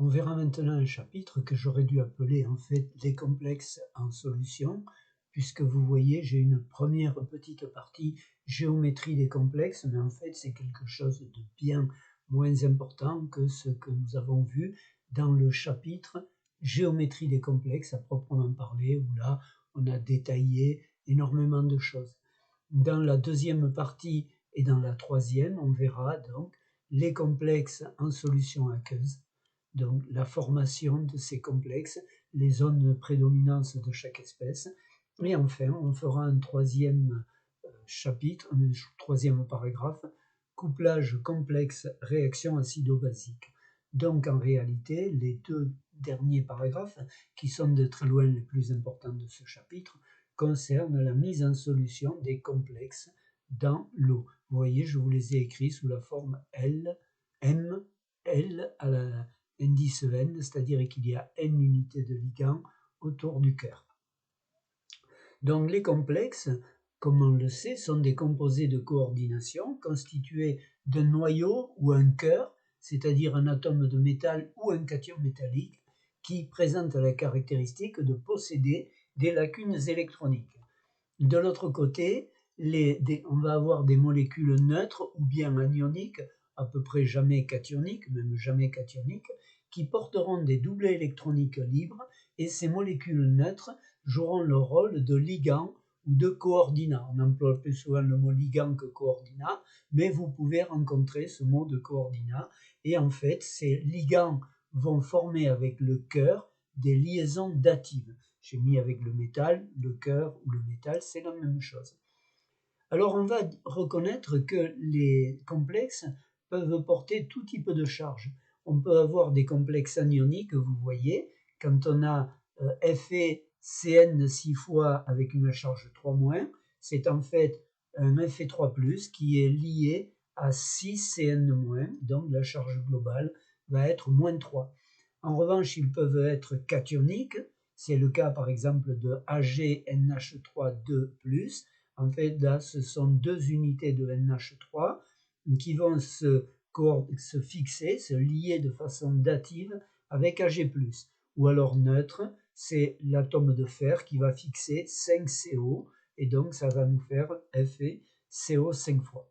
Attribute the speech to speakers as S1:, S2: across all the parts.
S1: On verra maintenant un chapitre que j'aurais dû appeler en fait les complexes en solution, puisque vous voyez j'ai une première petite partie géométrie des complexes, mais en fait c'est quelque chose de bien moins important que ce que nous avons vu dans le chapitre géométrie des complexes à proprement parler, où là on a détaillé énormément de choses. Dans la deuxième partie et dans la troisième, on verra donc les complexes en solution aqueuse, donc la formation de ces complexes, les zones de prédominance de chaque espèce. Et enfin, on fera un troisième chapitre, un troisième paragraphe, couplage complexe réaction acido-basique. Donc en réalité, les deux derniers paragraphes, qui sont de très loin les plus importants de ce chapitre, concernent la mise en solution des complexes dans l'eau. Vous voyez, je vous les ai écrits sous la forme L, M, L à l'indice N, c'est-à-dire qu'il y a N unités de ligand autour du cœur. Donc les complexes, comme on le sait, sont des composés de coordination constitués d'un noyau ou un cœur, c'est-à-dire un atome de métal ou un cation métallique, qui présente la caractéristique de posséder des lacunes électroniques. De l'autre côté, on va avoir des molécules neutres ou bien anioniques, à peu près jamais cationiques, même jamais cationiques, qui porteront des doublets électroniques libres, et ces molécules neutres joueront le rôle de ligand ou de coordinat. On emploie plus souvent le mot ligand que coordinat, mais vous pouvez rencontrer ce mot de coordinat, et en fait, ces ligands vont former avec le cœur des liaisons datives. J'ai mis avec le métal, le cœur ou le métal, c'est la même chose. Alors on va reconnaître que les complexes peuvent porter tout type de charge. On peut avoir des complexes anioniques, vous voyez, quand on a FeCN 6 fois avec une charge 3-, c'est en fait un Fe3+, qui est lié à 6Cn-, donc la charge globale va être -3. En revanche, ils peuvent être cationiques, c'est le cas par exemple de AgNH3 2+. En fait, là, ce sont deux unités de NH3 qui vont se fixer, se lier de façon dative avec Ag+. Ou alors neutre, c'est l'atome de fer qui va fixer 5CO, et donc ça va nous faire FeCO 5 fois.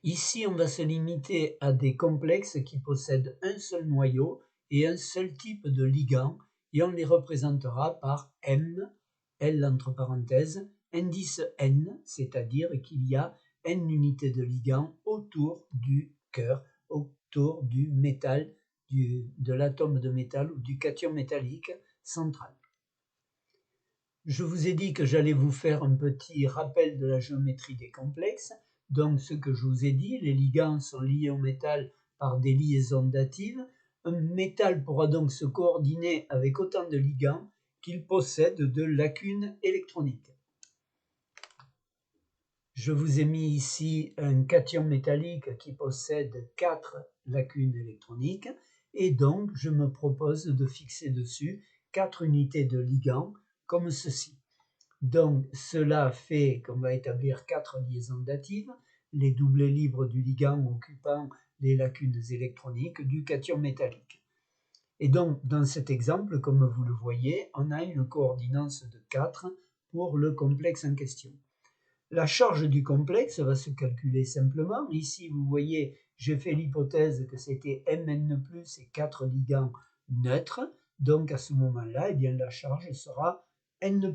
S1: Ici, on va se limiter à des complexes qui possèdent un seul noyau et un seul type de ligand, et on les représentera par M, L entre parenthèses, indice N, c'est-à-dire qu'il y a N unités de ligand autour du cœur, autour du métal, de l'atome de métal ou du cation métallique central. Je vous ai dit que j'allais vous faire un petit rappel de la géométrie des complexes. Donc ce que je vous ai dit, les ligands sont liés au métal par des liaisons datives. Un métal pourra donc se coordonner avec autant de ligands qu'il possède de lacunes électroniques. Je vous ai mis ici un cation métallique qui possède 4 lacunes électroniques, et donc je me propose de fixer dessus 4 unités de ligands comme ceci. Donc cela fait qu'on va établir 4 liaisons datives, les doublets libres du ligand occupant les lacunes électroniques du cation métallique. Et donc dans cet exemple, comme vous le voyez, on a une coordinance de 4 pour le complexe en question. La charge du complexe va se calculer simplement. Ici, vous voyez, j'ai fait l'hypothèse que c'était Mn+, et 4 ligands neutres. Donc à ce moment-là, eh bien, la charge sera N+.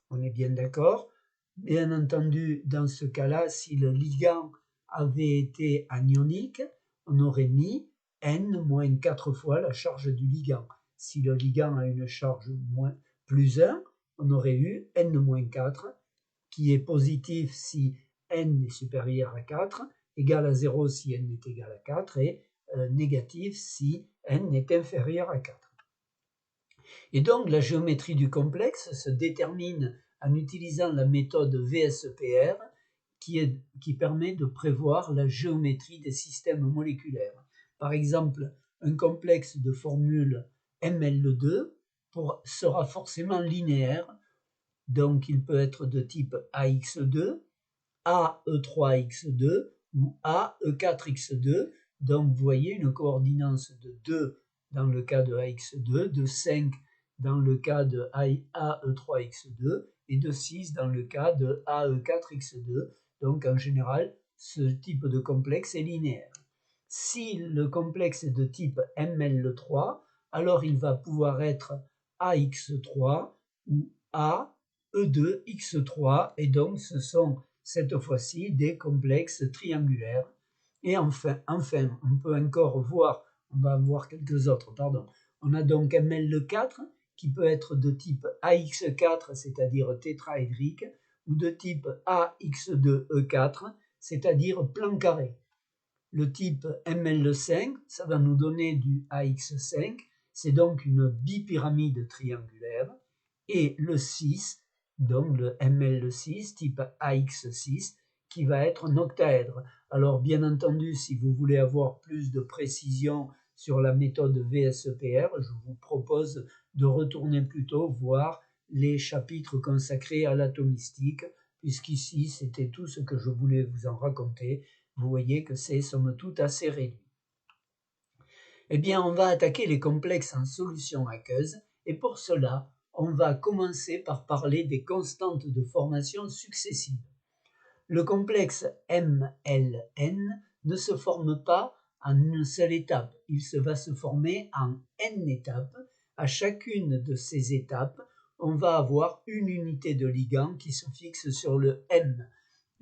S1: On est bien d'accord. Bien entendu, dans ce cas-là, si le ligand avait été anionique, on aurait mis N moins 4 fois la charge du ligand. Si le ligand a une charge +1, on aurait eu N moins 4, qui est positif si N est supérieur à 4, égal à 0 si N est égal à 4, et négatif si N est inférieur à 4. Et donc la géométrie du complexe se détermine en utilisant la méthode VSEPR qui permet de prévoir la géométrie des systèmes moléculaires. Par exemple, un complexe de formule ML2 sera forcément linéaire, donc il peut être de type AX2, AE3X2 ou AE4X2, Donc vous voyez une coordination de 2 dans le cas de AX2, de 5 dans le cas de AE3X2 et de 6 dans le cas de AE4X2. Donc en général, ce type de complexe est linéaire. Si le complexe est de type ML3, alors il va pouvoir être AX3 ou AE2X3, et donc ce sont cette fois-ci des complexes triangulaires. Et enfin, on peut encore voir, on va en voir quelques autres, pardon. On a donc ML4 qui peut être de type AX4, c'est-à-dire tétraédrique, ou de type AX2E4, c'est-à-dire plan carré. Le type ML5, ça va nous donner du AX5, c'est donc une bipyramide triangulaire, et le 6, donc le ML6, type AX6, qui va être un octaèdre. Alors bien entendu, si vous voulez avoir plus de précision sur la méthode VSEPR, je vous propose de retourner plutôt voir les chapitres consacrés à l'atomistique, puisqu'ici c'était tout ce que je voulais vous en raconter. Vous voyez que c'est somme toute assez réduit. Eh bien, on va attaquer les complexes en solution aqueuse, et pour cela, on va commencer par parler des constantes de formation successives. Le complexe MLN ne se forme pas en une seule étape, il va se former en n étapes. À chacune de ces étapes, on va avoir une unité de ligand qui se fixe sur le M.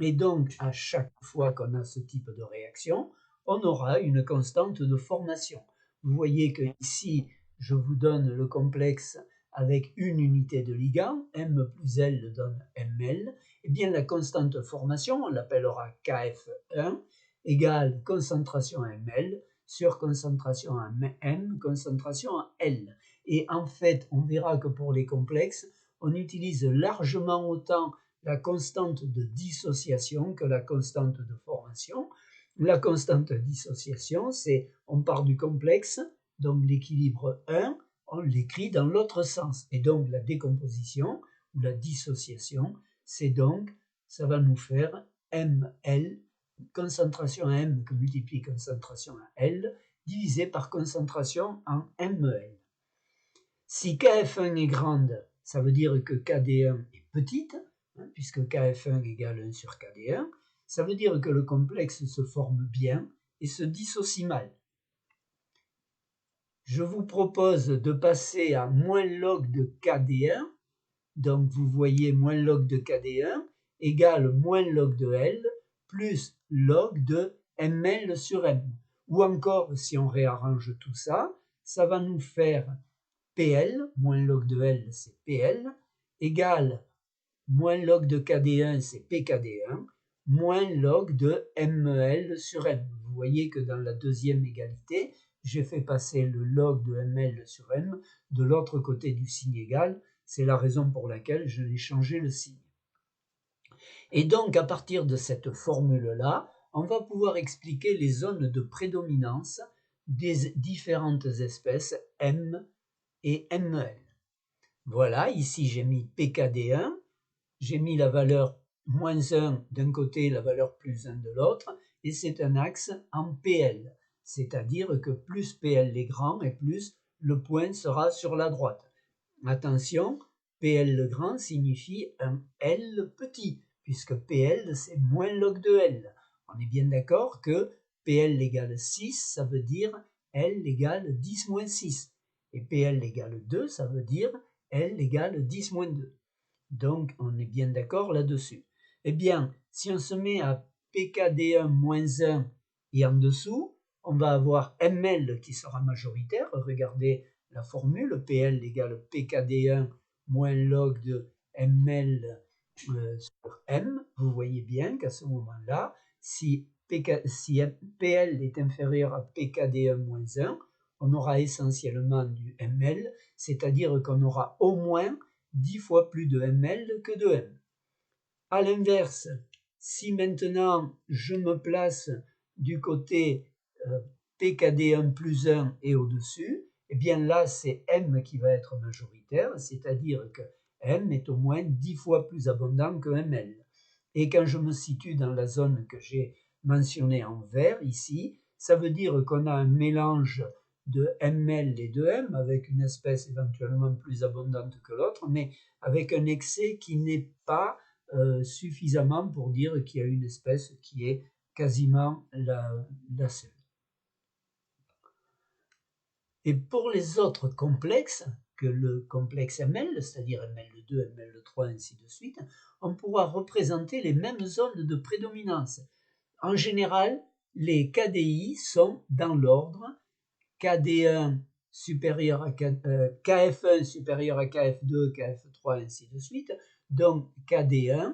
S1: Et donc, à chaque fois qu'on a ce type de réaction, on aura une constante de formation. Vous voyez que ici, je vous donne le complexe avec une unité de ligand, M plus L donne ML. Eh bien, la constante de formation, on l'appellera KF1, égale concentration ML sur concentration M, concentration L. Et en fait, on verra que pour les complexes, on utilise largement autant la constante de dissociation que la constante de formation. La constante de dissociation, c'est on part du complexe, donc l'équilibre 1, on l'écrit dans l'autre sens. Et donc la décomposition ou la dissociation, c'est donc, ça va nous faire ML, concentration M que multiplie concentration L, divisé par concentration en ML. Si KF1 est grande, ça veut dire que KD1 est petite, puisque KF1 égale 1 sur KD1, ça veut dire que le complexe se forme bien et se dissocie mal. Je vous propose de passer à moins log de KD1, donc vous voyez moins log de KD1 égale moins log de L plus log de ML sur M. Ou encore, si on réarrange tout ça, ça va nous faire PL, moins log de L, c'est PL, égale moins log de KD1, c'est PKD1, moins log de MEL sur M. Vous voyez que dans la deuxième égalité, j'ai fait passer le log de ML sur M de l'autre côté du signe égal. C'est la raison pour laquelle je l'ai changé le signe. Et donc, à partir de cette formule-là, on va pouvoir expliquer les zones de prédominance des différentes espèces M et MEL. Voilà, ici j'ai mis PKD1, j'ai mis la valeur moins 1 d'un côté, la valeur plus 1 de l'autre, et c'est un axe en PL, c'est-à-dire que plus PL est grand et plus le point sera sur la droite. Attention, PL le grand signifie un L petit, puisque PL c'est moins log de L. On est bien d'accord que PL égale 6, ça veut dire L égale 10 moins 6. Et PL égale 2, ça veut dire L égale 10 moins 2. Donc, on est bien d'accord là-dessus. Eh bien, si on se met à PKD1 moins 1 et en dessous, on va avoir ML qui sera majoritaire. Regardez la formule, PL égale PKD1 moins log de ML sur M. Vous voyez bien qu'à ce moment-là, si PL est inférieur à PKD1 moins 1, on aura essentiellement du ML, c'est-à-dire qu'on aura au moins 10 fois plus de ML que de M. A l'inverse, si maintenant je me place du côté PKD1 plus 1 et au-dessus, eh bien là c'est M qui va être majoritaire, c'est-à-dire que M est au moins 10 fois plus abondant que ML. Et quand je me situe dans la zone que j'ai mentionnée en vert ici, ça veut dire qu'on a un mélange de Ml et de M, avec une espèce éventuellement plus abondante que l'autre, mais avec un excès qui n'est pas suffisamment pour dire qu'il y a une espèce qui est quasiment la seule. Et pour les autres complexes, que le complexe Ml, c'est-à-dire Ml2, Ml3, ainsi de suite, on pourra représenter les mêmes zones de prédominance. En général, les KDI sont dans l'ordre KD1 supérieur à KF1 supérieur à KF2, KF3, ainsi de suite. Donc KD1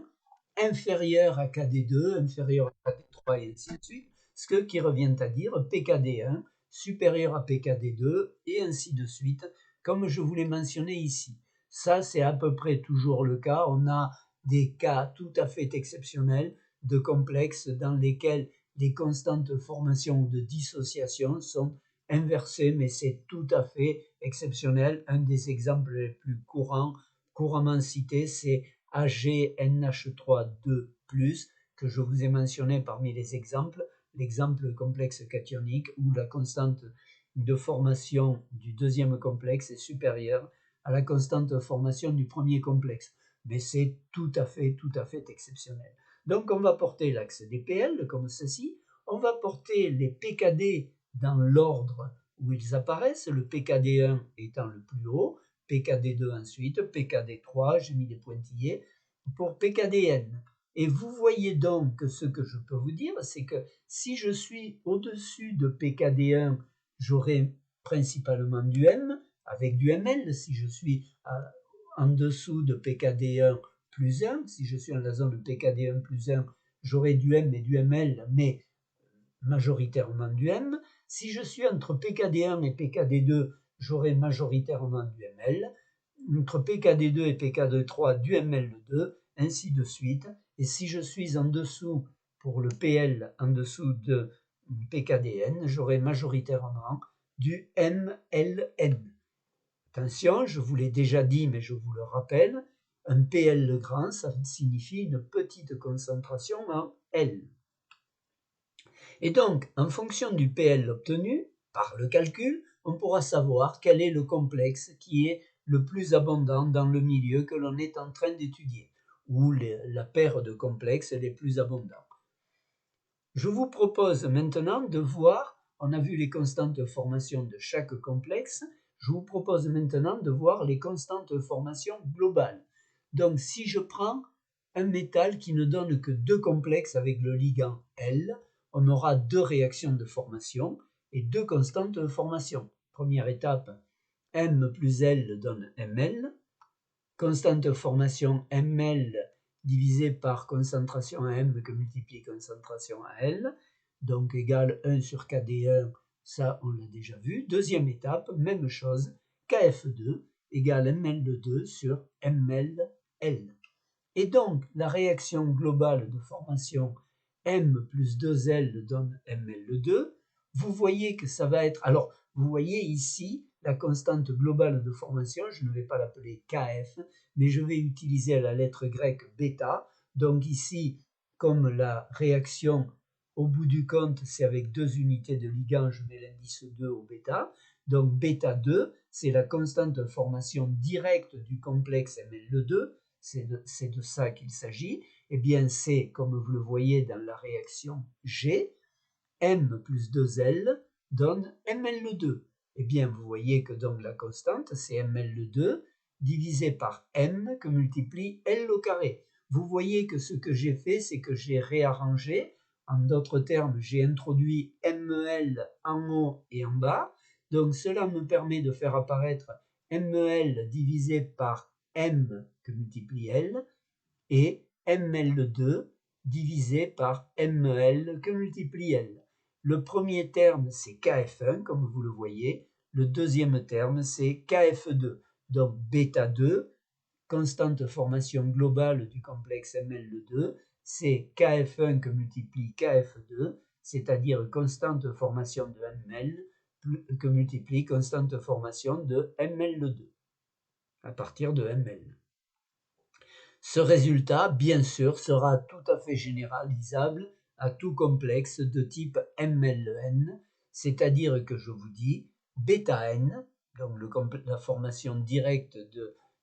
S1: inférieur à KD2, inférieur à KD3, et ainsi de suite. Ce qui revient à dire PKD1 supérieur à PKD2, et ainsi de suite, comme je vous l'ai mentionné ici. Ça, c'est à peu près toujours le cas. On a des cas tout à fait exceptionnels de complexes dans lesquels les constantes de formation ou de dissociation sont inversées, mais c'est tout à fait exceptionnel. Un des exemples les plus couramment cités, c'est AgNH3 2+, que je vous ai mentionné parmi les exemples, l'exemple complexe cationique où la constante de formation du deuxième complexe est supérieure à la constante de formation du premier complexe. Mais c'est tout à fait exceptionnel. Donc on va porter l'axe des PL comme ceci, on va porter les PKD dans l'ordre où ils apparaissent, le PKD1 étant le plus haut, PKD2 ensuite, PKD3, j'ai mis des pointillés, pour PKDN. Et vous voyez donc que ce que je peux vous dire, c'est que si je suis au-dessus de PKD1, j'aurai principalement du M, avec du ML. Si je suis en dessous de PKD1 plus 1, si je suis dans la zone de PKD1 plus 1, j'aurai du M et du ML, mais majoritairement du M. Si je suis entre PKD1 et PKD2, j'aurai majoritairement du ML. Entre PKD2 et PKD3, du ML2, ainsi de suite. Et si je suis en dessous, pour le PL, en dessous de PKDN, j'aurai majoritairement du MLN. Attention, je vous l'ai déjà dit, mais je vous le rappelle, un PL grand, ça signifie une petite concentration en L. Et donc, en fonction du PL obtenu, par le calcul, on pourra savoir quel est le complexe qui est le plus abondant dans le milieu que l'on est en train d'étudier, ou la paire de complexes les plus abondants. Je vous propose maintenant de voir, on a vu les constantes de formation de chaque complexe, je vous propose maintenant de voir les constantes de formation globales. Donc si je prends un métal qui ne donne que deux complexes avec le ligand L, on aura deux réactions de formation et deux constantes de formation. Première étape, M plus L donne ML, constante de formation ML divisé par concentration à M que multiplie concentration à L, donc égale 1 sur KD1, ça on l'a déjà vu. Deuxième étape, même chose, KF2 égale ML2 sur MLL. Et donc la réaction globale de formation M plus 2L donne ML2. Vous voyez que ça va être... Alors, vous voyez ici la constante globale de formation, je ne vais pas l'appeler KF, mais je vais utiliser la lettre grecque bêta. Donc ici, comme la réaction au bout du compte, c'est avec deux unités de ligand, je mets l'indice 2 au bêta. Donc bêta 2, c'est la constante de formation directe du complexe ML2, c'est de ça qu'il s'agit. Eh bien, c'est, comme vous le voyez dans la réaction G, M plus 2L donne ML2. Eh bien, vous voyez que donc la constante, c'est ML2 divisé par M que multiplie L au carré. Vous voyez que ce que j'ai fait, c'est que j'ai réarrangé. En d'autres termes, j'ai introduit MEL en haut et en bas. Donc, cela me permet de faire apparaître MEL divisé par M que multiplie L et ML2 divisé par MEL que multiplie L. Le premier terme, c'est KF1, comme vous le voyez. Le deuxième terme, c'est KF2. Donc, bêta 2, constante de formation globale du complexe ML2, c'est KF1 que multiplie KF2, c'est-à-dire constante de formation de ML que multiplie constante de formation de ML2, à partir de ML. Ce résultat, bien sûr, sera tout à fait généralisable à tout complexe de type MLN, c'est-à-dire que je vous dis bêta n, donc la formation directe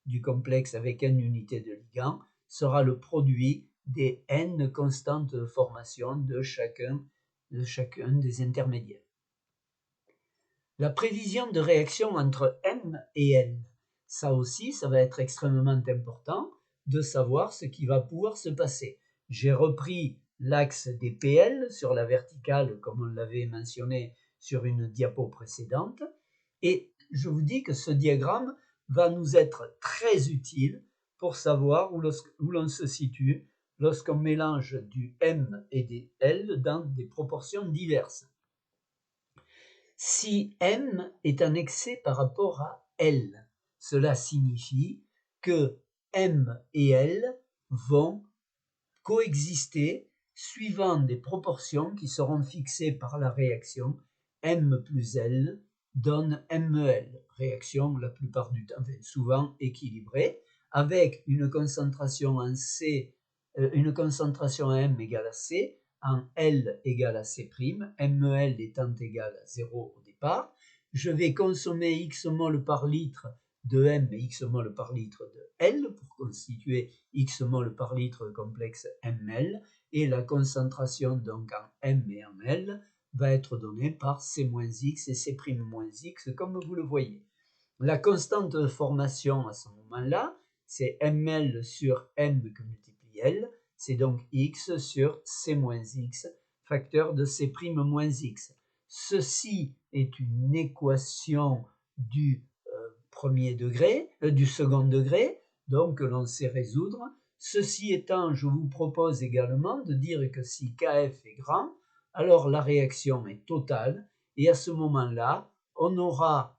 S1: du complexe avec n unités de ligand, sera le produit des n constantes de formation de chacun des intermédiaires. La prévision de réaction entre M et L, ça aussi, ça va être extrêmement important de savoir ce qui va pouvoir se passer. J'ai repris l'axe des PL sur la verticale, comme on l'avait mentionné sur une diapo précédente, et je vous dis que ce diagramme va nous être très utile pour savoir où l'on se situe lorsqu'on mélange du M et des L dans des proportions diverses. Si M est un excès par rapport à L, cela signifie que M et L vont coexister suivant des proportions qui seront fixées par la réaction. M plus L donne MEL, réaction la plupart du temps, souvent équilibrée, avec une concentration en C, une concentration en M égale à C, en L égale à C', MEL étant égal à 0 au départ. Je vais consommer X mol par litre de M et X mol par litre de L pour constituer X mol par litre complexe ML, et la concentration donc en M et en L va être donnée par C-X et C'-X comme vous le voyez. La constante de formation à ce moment-là, c'est ML sur M que multiplie L, c'est donc X sur C-X, facteur de C'-X. Ceci est une équation du du second degré, donc que l'on sait résoudre. Ceci étant, je vous propose également de dire que si Kf est grand, alors la réaction est totale, et à ce moment-là, on aura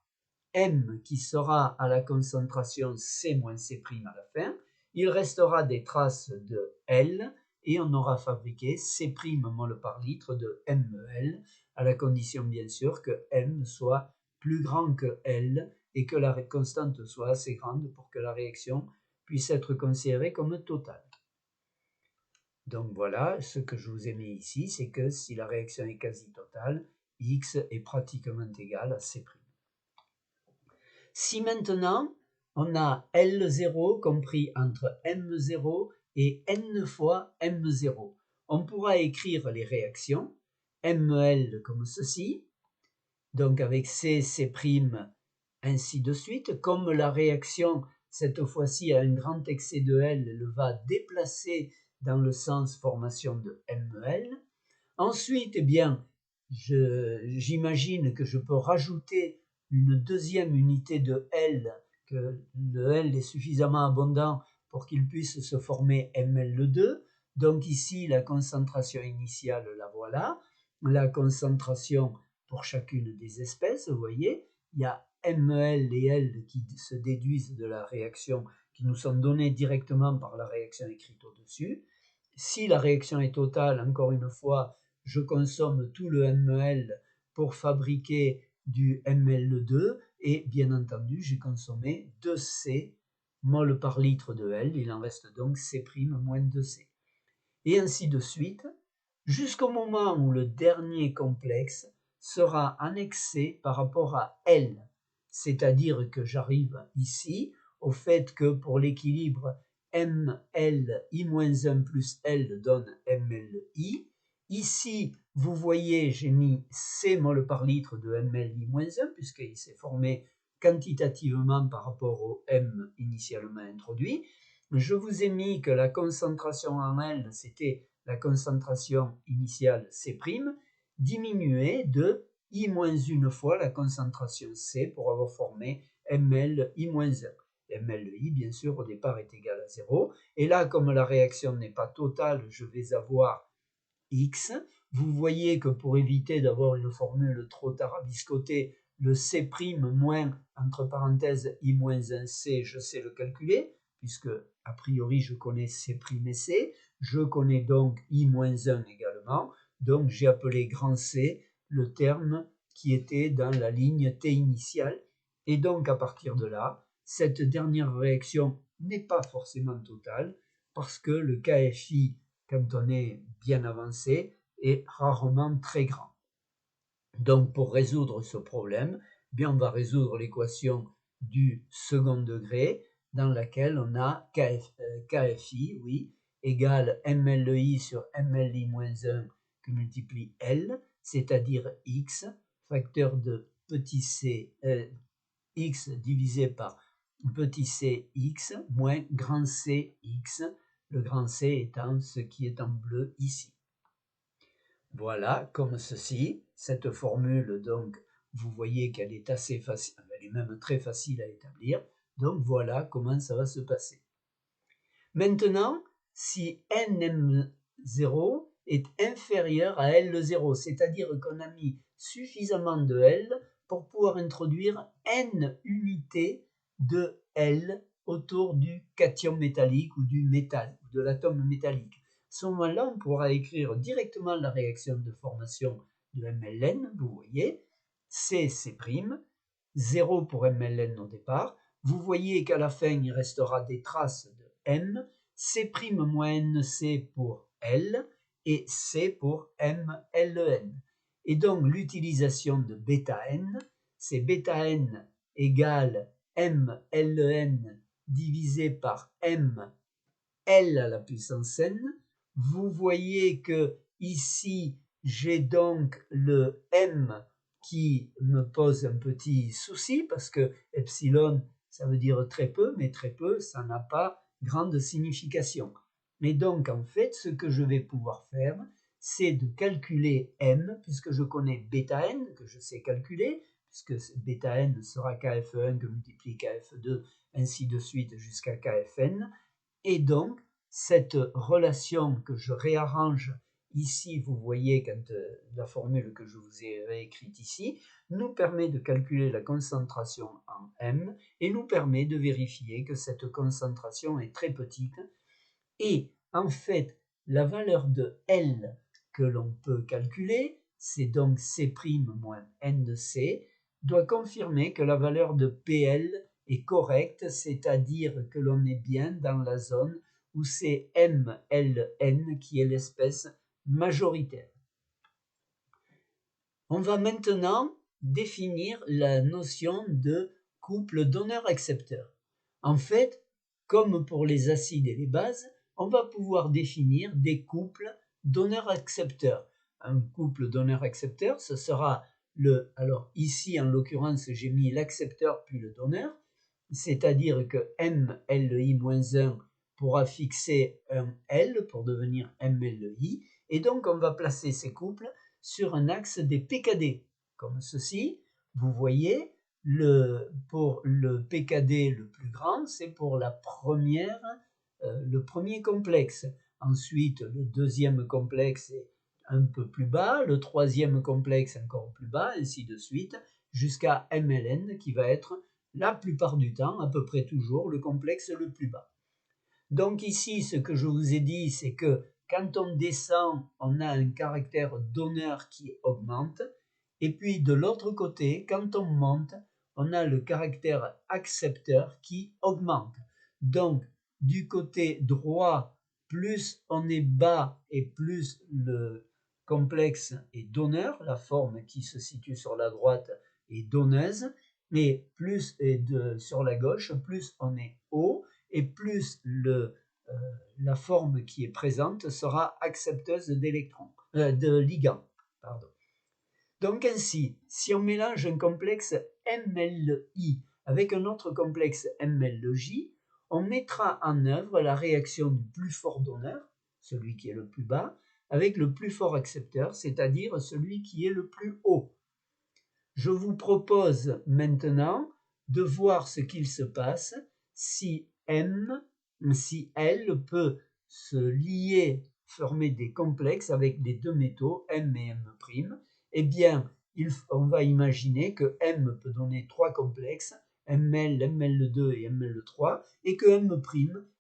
S1: M qui sera à la concentration C moins C' à la fin, il restera des traces de L, et on aura fabriqué C' mol par litre de MEL, à la condition bien sûr que M soit plus grand que L, et que la constante soit assez grande pour que la réaction puisse être considérée comme totale. Donc voilà, ce que je vous ai mis ici, c'est que si la réaction est quasi totale, X est pratiquement égal à C'. Si maintenant, on a L0 compris entre M0 et N fois M0, on pourra écrire les réactions, MEL comme ceci, donc avec C', ainsi de suite. Comme la réaction, cette fois-ci, a un grand excès de L, elle va déplacer dans le sens formation de MEL. Ensuite, eh bien, j'imagine que je peux rajouter une deuxième unité de L, que le L est suffisamment abondant pour qu'il puisse se former ML2. Donc ici, la concentration initiale, la voilà. La concentration pour chacune des espèces, vous voyez, il y a MEL et L qui se déduisent de la réaction, qui nous sont donnés directement par la réaction écrite au-dessus. Si la réaction est totale, encore une fois, je consomme tout le MEL pour fabriquer du ML2, et bien entendu, j'ai consommé 2C mol par litre de L, il en reste donc C' moins 2C. Et ainsi de suite, jusqu'au moment où le dernier complexe sera annexé par rapport à L, c'est-à-dire que j'arrive ici au fait que pour l'équilibre MLI-1 plus L donne MLI. Ici, vous voyez, j'ai mis C mol par litre de MLI-1 puisqu'il s'est formé quantitativement par rapport au M initialement introduit. Je vous ai mis que la concentration en L, c'était la concentration initiale C', diminuée de I-1 fois la concentration C pour avoir formé MLI-1. MLI, bien sûr, au départ est égal à 0. Et là, comme la réaction n'est pas totale, je vais avoir X. Vous voyez que pour éviter d'avoir une formule trop tarabiscotée, le C' moins, entre parenthèses, I-1C, je sais le calculer, puisque a priori je connais C' et C. Je connais donc I-1 également. Donc j'ai appelé grand C le terme qui était dans la ligne T initiale. Et donc à partir de là, cette dernière réaction n'est pas forcément totale, parce que le KFI, quand on est bien avancé, est rarement très grand. Donc pour résoudre ce problème, eh bien on va résoudre l'équation du second degré dans laquelle on a KFI, oui, égale MLI sur MLI moins 1 que multiplie L, c'est-à-dire X, facteur de petit c, X divisé par petit c X moins grand C X, le grand C étant ce qui est en bleu ici. Voilà, comme ceci, cette formule, donc, vous voyez qu'elle est assez facile, elle est même très facile à établir, donc voilà comment ça va se passer. Maintenant, si NM0 est inférieur à L0, c'est-à-dire qu'on a mis suffisamment de L pour pouvoir introduire N unités de L autour du cation métallique ou du métal, de l'atome métallique. À ce moment-là, on pourra écrire directement la réaction de formation de MLN, vous voyez, C, C', 0 pour MLN au départ. Vous voyez qu'à la fin, il restera des traces de M, C' moins NC pour L et C pour MLN. Et donc, l'utilisation de bêta N, c'est bêta N égale MLN divisé par M L à la puissance n. Vous voyez que ici, j'ai donc le M qui me pose un petit souci parce que epsilon, ça veut dire très peu, mais très peu, ça n'a pas grande signification. Mais donc, en fait, ce que je vais pouvoir faire, c'est de calculer M, puisque je connais bêta n, que je sais calculer, puisque bêta n sera kf1 que multiplie kf2, ainsi de suite jusqu'à kfn. Et donc, cette relation que je réarrange ici, vous voyez quand la formule que je vous ai réécrite ici, nous permet de calculer la concentration en M et nous permet de vérifier que cette concentration est très petite. Et en fait, la valeur de L que l'on peut calculer, c'est donc C' moins N de C, doit confirmer que la valeur de PL est correcte, c'est-à-dire que l'on est bien dans la zone où c'est MLN qui est l'espèce majoritaire. On va maintenant définir la notion de couple donneur-accepteur. En fait, comme pour les acides et les bases, on va pouvoir définir des couples donneur-accepteur. Un couple donneur-accepteur, ce sera alors ici en l'occurrence j'ai mis l'accepteur puis le donneur, c'est-à-dire que MLI-1 pourra fixer un L pour devenir MLI, et donc on va placer ces couples sur un axe des PKD, comme ceci. Vous voyez, pour le PKD le plus grand, c'est pour le premier complexe. Ensuite, le deuxième complexe est un peu plus bas, le troisième complexe encore plus bas, ainsi de suite, jusqu'à MLN qui va être la plupart du temps, à peu près toujours, le complexe le plus bas. Donc ici, ce que je vous ai dit, c'est que quand on descend, on a un caractère donneur qui augmente, et puis de l'autre côté, quand on monte, on a le caractère accepteur qui augmente. Donc, du côté droit, plus on est bas et plus le complexe est donneur, la forme qui se situe sur la droite est donneuse, et plus sur la gauche, plus on est haut, et plus la forme qui est présente sera accepteuse d'électrons, de ligands. Pardon. Donc ainsi, si on mélange un complexe MLI avec un autre complexe MLJ, on mettra en œuvre la réaction du plus fort donneur, celui qui est le plus bas, avec le plus fort accepteur, c'est-à-dire celui qui est le plus haut. Je vous propose maintenant de voir ce qu'il se passe si L peut se lier, former des complexes avec les deux métaux M et M'. Eh bien, on va imaginer que M peut donner trois complexes, ML, ML2 et ML3, et que M'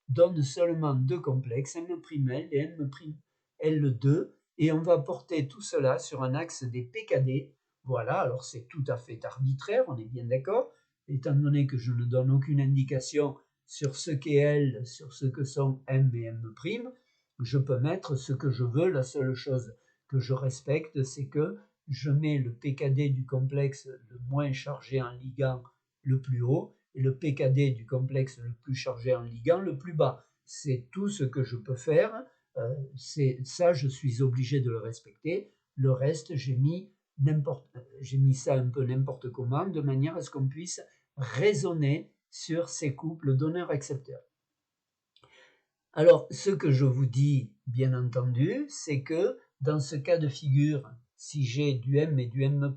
S1: donne seulement deux complexes, M'L et M'L2, et on va porter tout cela sur un axe des PKD. Voilà, alors c'est tout à fait arbitraire, on est bien d'accord, étant donné que je ne donne aucune indication sur ce qu'est L, sur ce que sont M et M', je peux mettre ce que je veux. La seule chose que je respecte, c'est que je mets le PKD du complexe le moins chargé en ligand le plus haut et le PKD du complexe le plus chargé en ligand le plus bas. C'est tout ce que je peux faire. Ça, je suis obligé de le respecter. Le reste, j'ai mis ça un peu n'importe comment, de manière à ce qu'on puisse raisonner sur ces couples donneur-accepteur. Alors, ce que je vous dis, bien entendu, c'est que dans ce cas de figure, si j'ai du M et du M'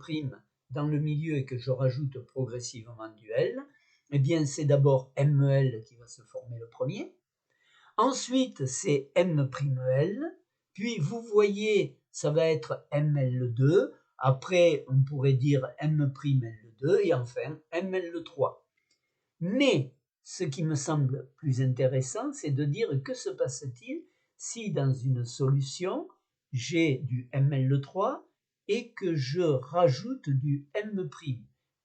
S1: dans le milieu et que je rajoute progressivement du L, eh bien, c'est d'abord MEL qui va se former le premier. Ensuite, c'est M'L, puis vous voyez, ça va être ML2, après on pourrait dire M'L2 et enfin ML3. Mais ce qui me semble plus intéressant, c'est de dire que se passe-t-il si dans une solution, j'ai du ML3 et que je rajoute du M'.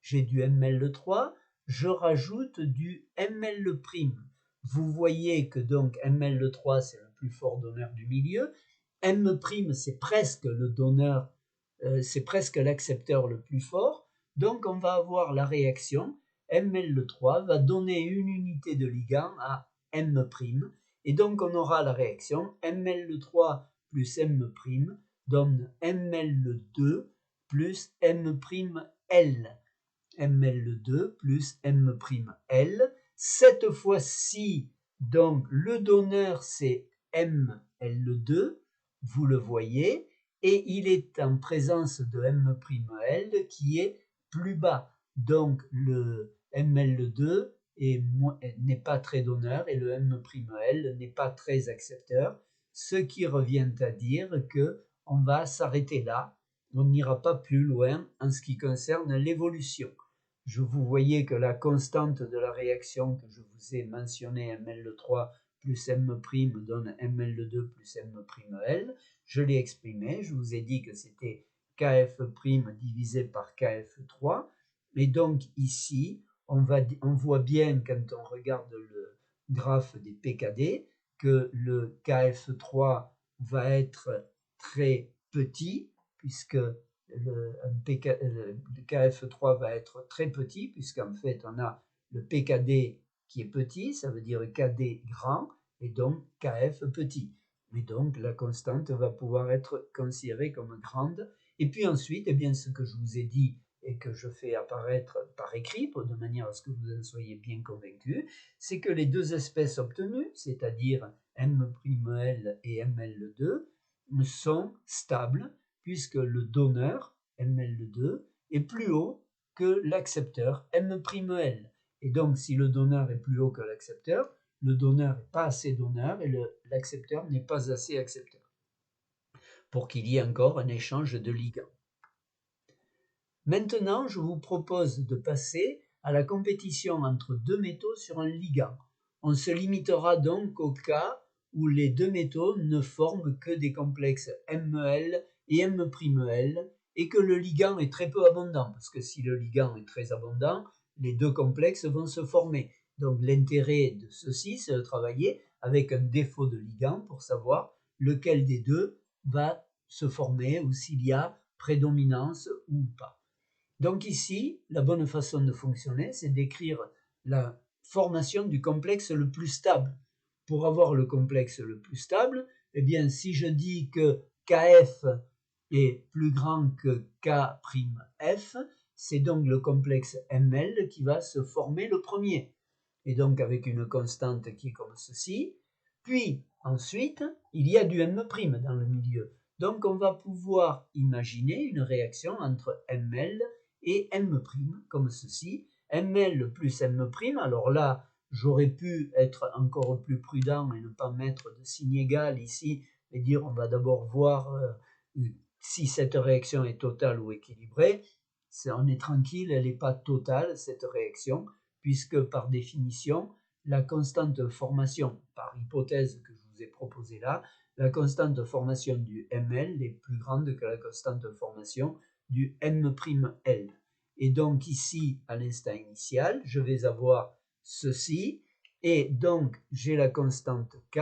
S1: J'ai du ML3, je rajoute du ML'. Vous voyez que donc ML3 c'est le plus fort donneur du milieu, M' c'est presque le donneur, c'est presque l'accepteur le plus fort, donc on va avoir la réaction ML3 va donner une unité de ligand à M', et donc on aura la réaction ML3 plus M' donne ML2 plus M'L. ML2 plus M'L. Cette fois-ci, donc le donneur c'est ML2, vous le voyez, et il est en présence de M'L qui est plus bas. Donc le ML2 n'est pas très donneur et le M'L n'est pas très accepteur, ce qui revient à dire que on va s'arrêter là. On n'ira pas plus loin en ce qui concerne l'évolution. Je vous voyais que la constante de la réaction que je vous ai mentionnée, ML3 plus M' donne ML2 plus M'L. Je l'ai exprimé, je vous ai dit que c'était Kf' divisé par Kf3. Et donc ici, on voit bien quand on regarde le graphe des PKD que le Kf3 va être très petit, puisque le KF3 va être très petit, puisqu'en fait on a le PKD qui est petit, ça veut dire KD grand, et donc KF petit. Et donc la constante va pouvoir être considérée comme grande. Et puis ensuite, eh bien, ce que je vous ai dit et que je fais apparaître par écrit, de manière à ce que vous en soyez bien convaincus, c'est que les deux espèces obtenues, c'est-à-dire M'L et ML2, sont stables, puisque le donneur, ML2, est plus haut que l'accepteur, M'L. Et donc, si le donneur est plus haut que l'accepteur, le donneur n'est pas assez donneur et l'accepteur n'est pas assez accepteur, pour qu'il y ait encore un échange de ligands. Maintenant, je vous propose de passer à la compétition entre deux métaux sur un ligand. On se limitera donc au cas où les deux métaux ne forment que des complexes MEL et M'L et que le ligand est très peu abondant, parce que si le ligand est très abondant, les deux complexes vont se former. Donc l'intérêt de ceci, c'est de travailler avec un défaut de ligand pour savoir lequel des deux va se former ou s'il y a prédominance ou pas. Donc ici, la bonne façon de fonctionner, c'est d'écrire la formation du complexe le plus stable. Pour avoir le complexe le plus stable, eh bien, si je dis que Kf est plus grand que K'F, c'est donc le complexe ML qui va se former le premier. Et donc avec une constante qui est comme ceci. Puis ensuite, il y a du M' dans le milieu. Donc on va pouvoir imaginer une réaction entre ML et M', comme ceci. ML plus M', alors là, j'aurais pu être encore plus prudent et ne pas mettre de signe égal ici, et dire on va d'abord voir si cette réaction est totale ou équilibrée. On est tranquille, elle n'est pas totale, cette réaction, puisque par définition, la constante de formation, par hypothèse que je vous ai proposée là, la constante de formation du ML est plus grande que la constante de formation du M'L. Et donc ici, à l'instant initial, je vais avoir ceci, et donc j'ai la constante K,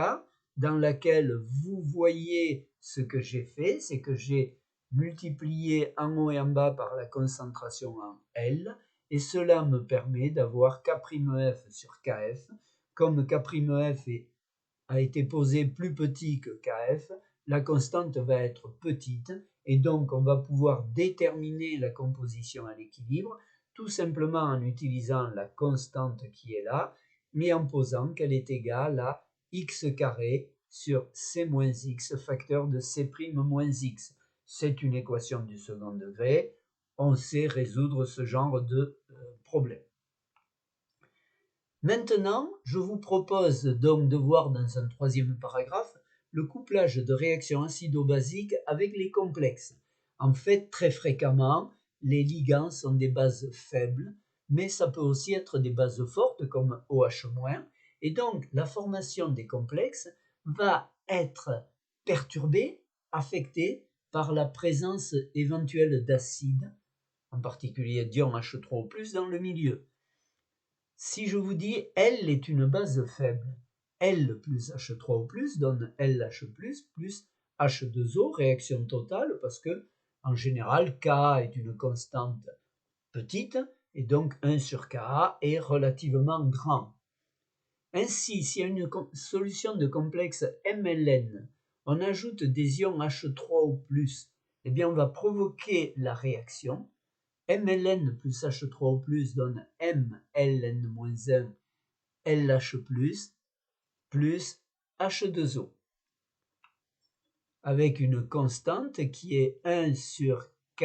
S1: dans laquelle vous voyez ce que j'ai fait, c'est que j'ai multiplié en haut et en bas par la concentration en L, et cela me permet d'avoir K'F sur Kf. Comme K'F a été posé plus petit que Kf, la constante va être petite, et donc on va pouvoir déterminer la composition à l'équilibre, tout simplement en utilisant la constante qui est là, mais en posant qu'elle est égale à x carré sur c moins x facteur de c' moins x. C'est une équation du second degré. On sait résoudre ce genre de problème. Maintenant, je vous propose donc de voir dans un troisième paragraphe le couplage de réactions acido-basiques avec les complexes. En fait, très fréquemment, les ligands sont des bases faibles, mais ça peut aussi être des bases fortes comme OH-, et donc la formation des complexes va être perturbée, affectée par la présence éventuelle d'acides, en particulier d'ion H3O+, dans le milieu. Si je vous dis L est une base faible, L plus H3O+, donne LH+, plus H2O, réaction totale, parce que en général, Ka est une constante petite, et donc 1 sur Ka est relativement grand. Ainsi, s'il y a une solution de complexe MLN, on ajoute des ions H3O+, eh bien on va provoquer la réaction. MLN plus H3O+, donne MLN-1 LH+, plus H2O, avec une constante qui est 1 sur K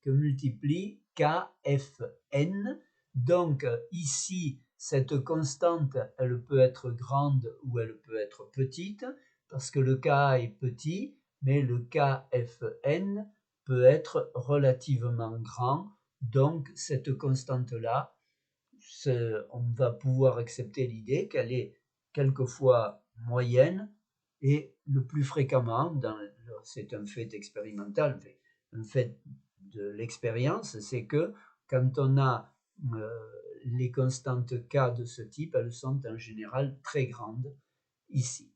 S1: que multiplie KFN. Donc ici, cette constante, elle peut être grande ou elle peut être petite, parce que le K est petit, mais le KFN peut être relativement grand. Donc cette constante-là, on va pouvoir accepter l'idée qu'elle est quelquefois moyenne, et le plus fréquemment, c'est un fait expérimental, un fait de l'expérience, c'est que quand on a les constantes K de ce type, elles sont en général très grandes ici.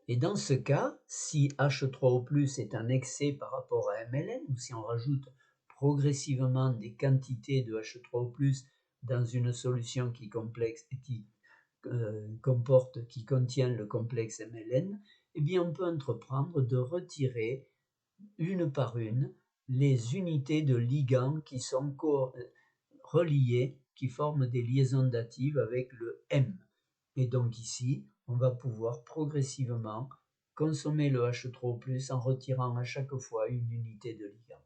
S1: Et dans ce cas, si H3O+ est un excès par rapport à MLN, ou si on rajoute progressivement des quantités de H3O+ dans une solution qui contient le complexe MLN, eh bien on peut entreprendre de retirer une par une les unités de ligands qui sont reliées, qui forment des liaisons datives avec le M. Et donc ici, on va pouvoir progressivement consommer le H3O+, en retirant à chaque fois une unité de ligand.